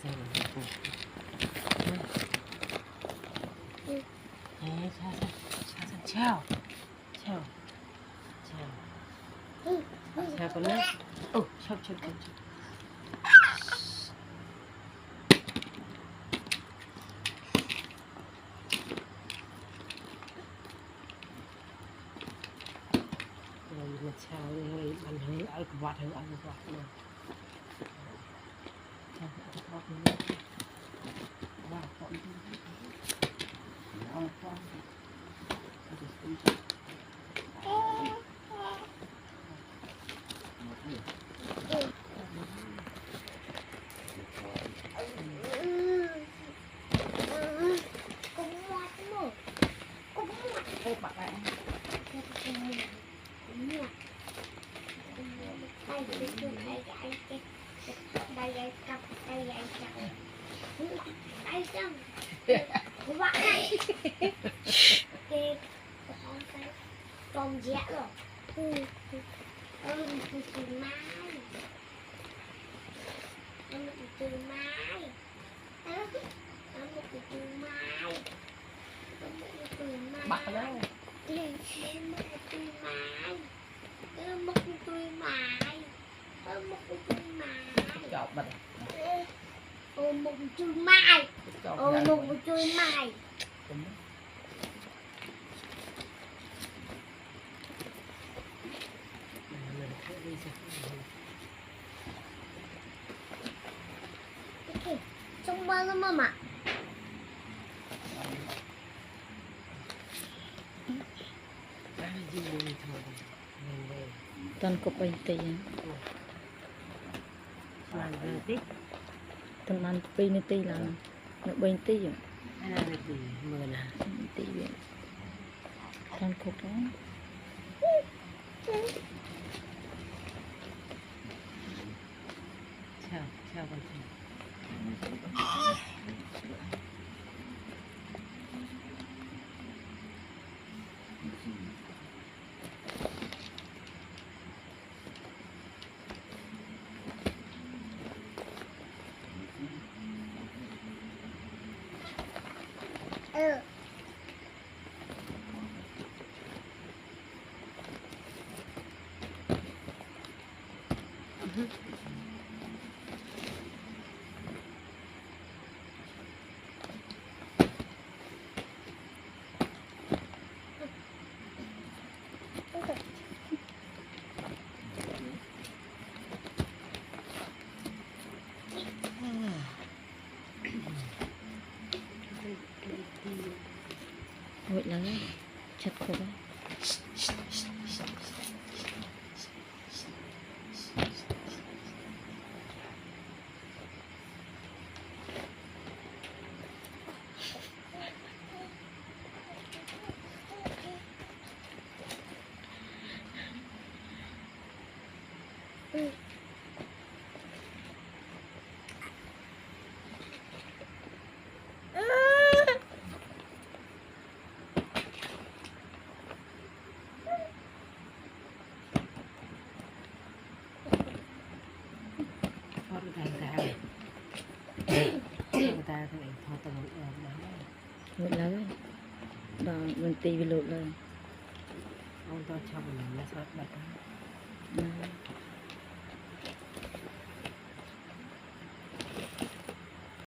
chào chào chào chào con nữa ô chào chào chào rồi mà chào rồi bạn hơi ở cái vạt hơi ở cái vạt mà chào cái vạt nữa vạt con con con dễ rồi từ mai từ mai bắt đâu chọc bật một chui mai một chui mai xong bao lắm mà toàn cục bánh tì toàn ăn bánh tì là nó bánh tì rồi mưa nè tì vậy toàn cục đó chào chào con vậy là chặt khổ đấy người ta thì thôi tao vậy là đó mình tì bị lụt lên ông to cho mình nó sót bật